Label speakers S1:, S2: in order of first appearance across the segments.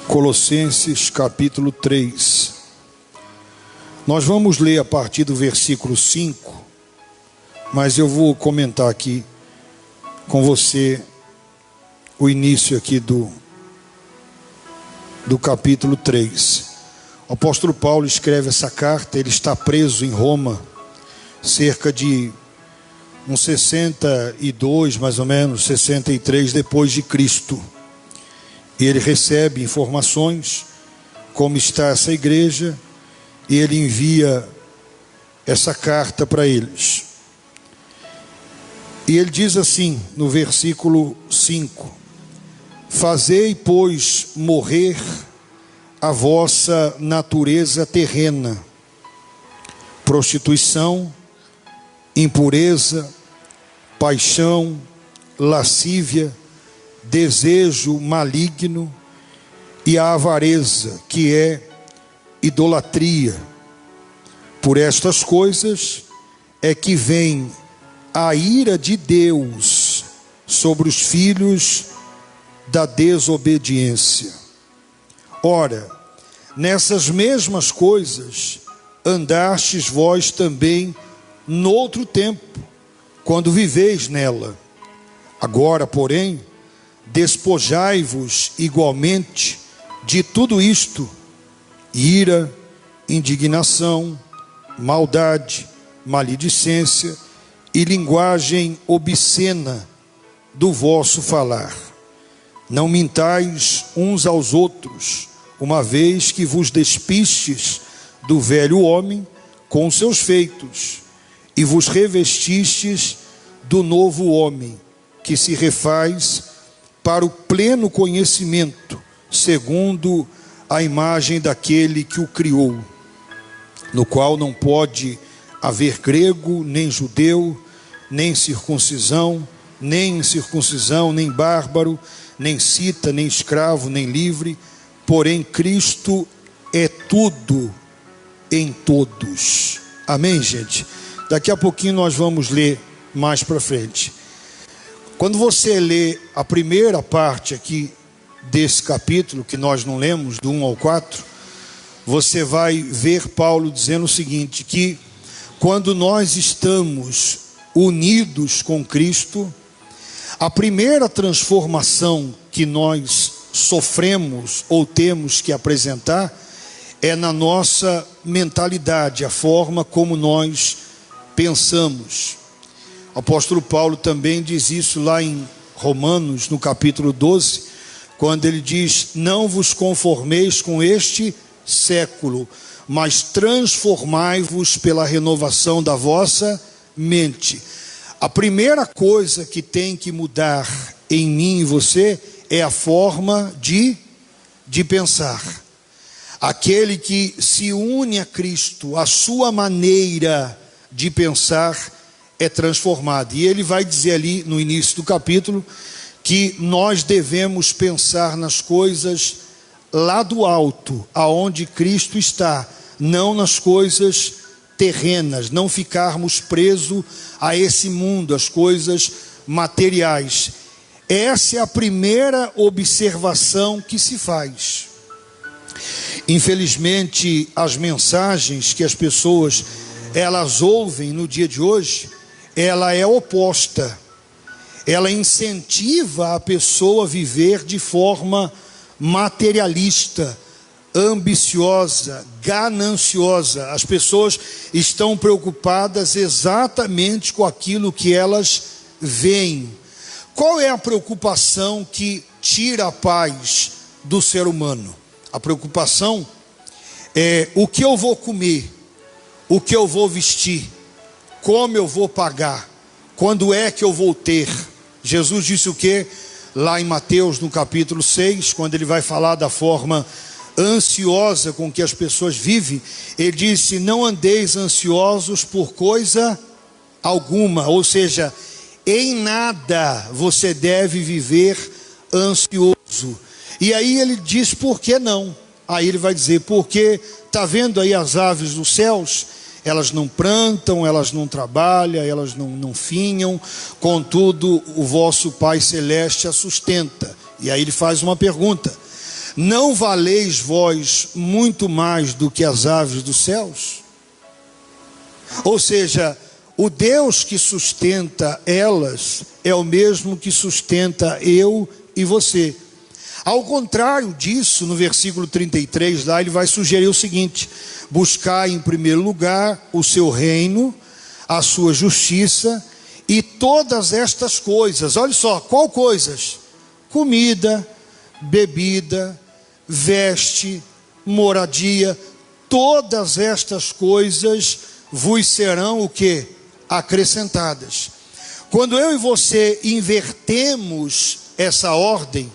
S1: Colossenses capítulo 3. Nós vamos ler a partir do versículo 5, mas eu vou comentar aqui com você o início aqui do capítulo 3. O apóstolo Paulo escreve essa carta. Ele está preso em Roma, cerca de uns 62, mais ou menos, 63 depois de Cristo. E ele recebe informações, como está essa igreja, e ele envia essa carta para eles. E ele diz assim, no versículo 5: Fazei, pois, morrer a vossa natureza terrena, prostituição, impureza, paixão, lascívia, desejo maligno e a avareza, que é idolatria. Por estas coisas é que vem a ira de Deus sobre os filhos da desobediência. Ora, nessas mesmas coisas andastes vós também noutro tempo, quando viveis nela. Agora, porém, despojai-vos igualmente de tudo isto: ira, indignação, maldade, maledicência e linguagem obscena do vosso falar. Não mintais uns aos outros, uma vez que vos despistes do velho homem com os seus feitos, e vos revestistes do novo homem, que se refaz para o pleno conhecimento, segundo a imagem daquele que o criou, no qual não pode haver grego, nem judeu, nem circuncisão, nem incircuncisão, nem bárbaro, nem cita, nem escravo, nem livre, porém Cristo é tudo em todos. Amém, gente? Daqui a pouquinho nós vamos ler mais para frente. Quando você lê a primeira parte aqui desse capítulo, que nós não lemos, do 1 ao 4, você vai ver Paulo dizendo o seguinte, que quando nós estamos unidos com Cristo, a primeira transformação que nós sofremos ou temos que apresentar é na nossa mentalidade, a forma como nós pensamos. O apóstolo Paulo também diz isso lá em Romanos, no capítulo 12, quando ele diz: não vos conformeis com este século, mas transformai-vos pela renovação da vossa mente. A primeira coisa que tem que mudar em mim e você é a forma de pensar. Aquele que se une a Cristo, a sua maneira de pensar é transformado. E ele vai dizer ali no início do capítulo que nós devemos pensar nas coisas lá do alto, aonde Cristo está, não nas coisas terrenas, não ficarmos presos a esse mundo, as coisas materiais. Essa é a primeira observação que se faz. Infelizmente, as mensagens que as pessoas elas ouvem no dia de hoje, ela é oposta. Ela incentiva a pessoa a viver de forma materialista, ambiciosa, gananciosa. As pessoas estão preocupadas exatamente com aquilo que elas veem. Qual é a preocupação que tira a paz do ser humano? A preocupação é o que eu vou comer, o que eu vou vestir, como eu vou pagar, quando é que eu vou ter. Jesus disse o quê? Lá em Mateus, no capítulo 6, quando ele vai falar da forma ansiosa com que as pessoas vivem, ele disse: não andeis ansiosos por coisa alguma, ou seja, em nada você deve viver ansioso. E aí ele diz por que não? Aí ele vai dizer: porque está vendo aí as aves dos céus? Elas não plantam, elas não trabalham, elas não finham, contudo o vosso Pai Celeste a sustenta. E aí ele faz uma pergunta: não valeis vós muito mais do que as aves dos céus? Ou seja, o Deus que sustenta elas é o mesmo que sustenta eu e você. Ao contrário disso, no versículo 33, lá ele vai sugerir o seguinte: buscai em primeiro lugar o seu reino, a sua justiça, e todas estas coisas, olha só, qual coisas? Comida, bebida, veste, moradia, todas estas coisas vos serão o quê? Acrescentadas. Quando eu e você invertemos essa ordem,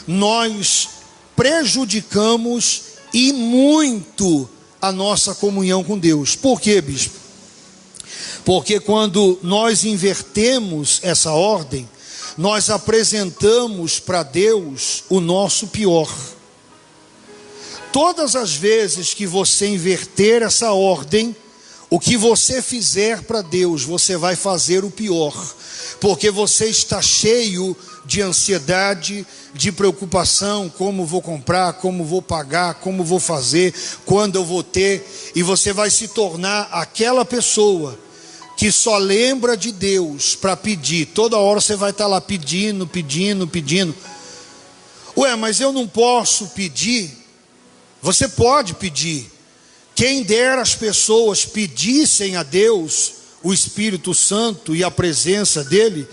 S1: nós prejudicamos e muito a nossa comunhão com Deus. Por quê, bispo? Porque quando nós invertemos essa ordem, nós apresentamos para Deus o nosso pior. Todas as vezes que você inverter essa ordem, o que você fizer para Deus, você vai fazer o pior, porque você está cheio de ansiedade, de preocupação: como vou comprar, como vou pagar, como vou fazer, quando eu vou ter, e você vai se tornar aquela pessoa que só lembra de Deus para pedir. Toda hora você vai estar lá pedindo. Ué, mas eu não posso pedir? Você pode pedir. Quem dera as pessoas pedissem a Deus o Espírito Santo e a presença dele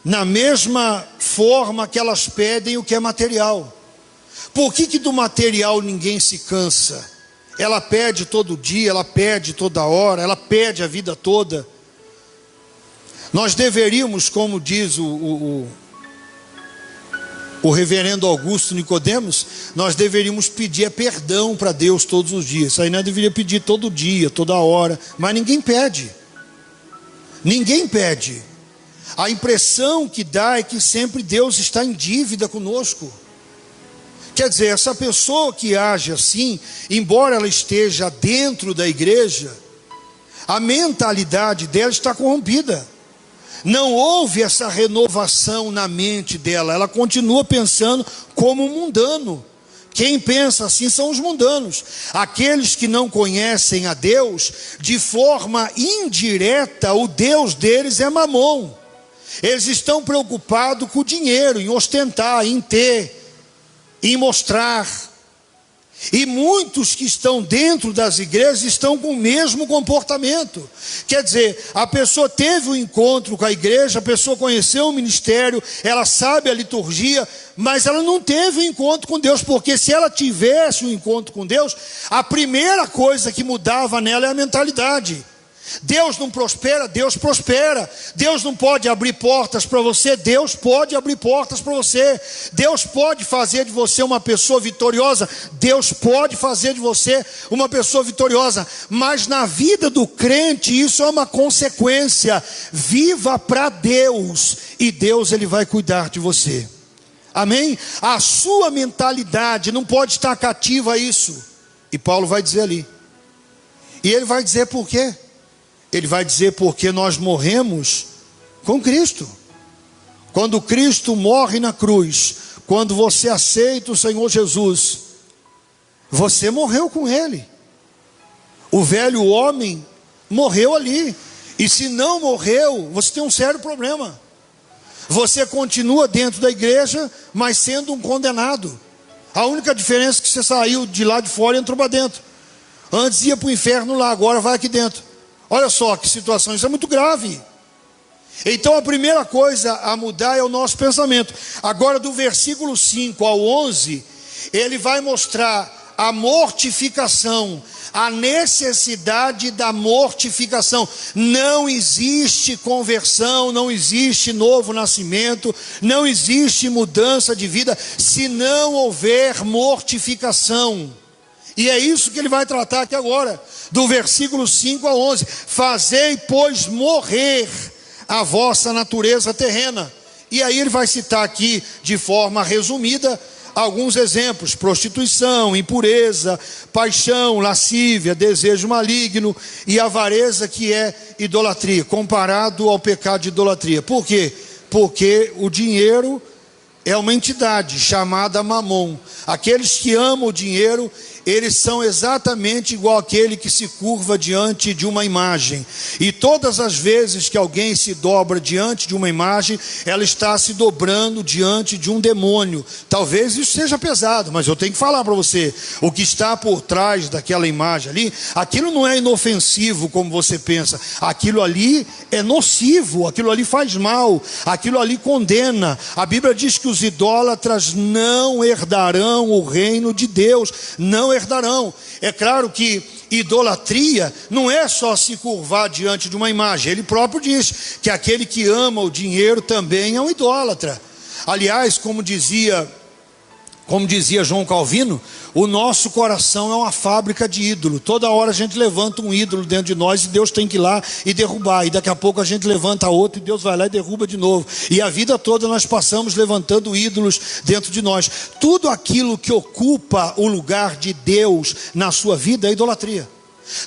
S1: na mesma forma que elas pedem o que é material. Por que do material ninguém se cansa? Ela pede todo dia, ela pede toda hora, ela pede a vida toda. Nós deveríamos, como diz o reverendo Augusto Nicodemos, nós deveríamos pedir perdão para Deus todos os dias. Isso aí nós deveríamos pedir todo dia, toda hora, mas ninguém pede. Ninguém pede. A impressão que dá é que sempre Deus está em dívida conosco. Quer dizer, essa pessoa que age assim, embora ela esteja dentro da igreja, a mentalidade dela está corrompida. Não houve essa renovação na mente dela, ela continua pensando como um mundano. Quem pensa assim são os mundanos, aqueles que não conhecem a Deus. De forma indireta, o Deus deles é Mamon. Eles estão preocupados com o dinheiro, em ostentar, em ter, em mostrar. E muitos que estão dentro das igrejas estão com o mesmo comportamento. Quer dizer, a pessoa teve um encontro com a igreja, a pessoa conheceu o ministério, ela sabe a liturgia, mas ela não teve um encontro com Deus, porque se ela tivesse um encontro com Deus, a primeira coisa que mudava nela é a mentalidade. Deus não prospera, Deus prospera. Deus não pode abrir portas para você, Deus pode abrir portas para você. Deus pode fazer de você uma pessoa vitoriosa, Deus pode fazer de você uma pessoa vitoriosa. Mas na vida do crente isso é uma consequência. Viva para Deus e Deus ele vai cuidar de você. Amém? A sua mentalidade não pode estar cativa a isso. E Paulo vai dizer ali. E ele vai dizer por quê? Ele vai dizer porque nós morremos com Cristo. Quando Cristo morre na cruz, quando você aceita o Senhor Jesus, você morreu com Ele. O velho homem morreu ali. E se não morreu, você tem um sério problema. Você continua dentro da igreja, mas sendo um condenado. A única diferença é que você saiu de lá de fora e entrou para dentro. Antes ia para o inferno lá, agora vai aqui dentro. Olha só que situação, isso é muito grave. Então a primeira coisa a mudar é o nosso pensamento. Agora do versículo 5 ao 11, ele vai mostrar a mortificação, a necessidade da mortificação. Não existe conversão, não existe novo nascimento, não existe mudança de vida se não houver mortificação. E é isso que ele vai tratar aqui agora, do versículo 5 a 11. Fazei, pois, morrer a vossa natureza terrena. E aí ele vai citar aqui, de forma resumida, alguns exemplos: prostituição, impureza, paixão, lascívia, desejo maligno e avareza, que é idolatria, comparado ao pecado de idolatria. Por quê? Porque o dinheiro é uma entidade chamada Mamon. Aqueles que amam o dinheiro, eles são exatamente igual aquele que se curva diante de uma imagem. E todas as vezes que alguém se dobra diante de uma imagem, ela está se dobrando diante de um demônio. Talvez isso seja pesado, mas eu tenho que falar para você, o que está por trás daquela imagem ali, aquilo não é inofensivo como você pensa, aquilo ali é nocivo, aquilo ali faz mal, aquilo ali condena. A Bíblia diz que os idólatras não herdarão o reino de Deus, não herdarão. É claro que idolatria não é só se curvar diante de uma imagem. Ele próprio diz que aquele que ama o dinheiro também é um idólatra. Aliás, como dizia João Calvino, o nosso coração é uma fábrica de ídolo. Toda hora a gente levanta um ídolo dentro de nós e Deus tem que ir lá e derrubar. E daqui a pouco a gente levanta outro e Deus vai lá e derruba de novo. E a vida toda nós passamos levantando ídolos dentro de nós. Tudo aquilo que ocupa o lugar de Deus na sua vida é idolatria.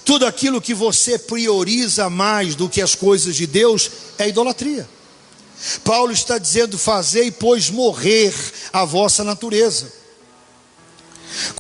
S1: Tudo aquilo que você prioriza mais do que as coisas de Deus é idolatria. Paulo está dizendo: fazei, pois, morrer a vossa natureza.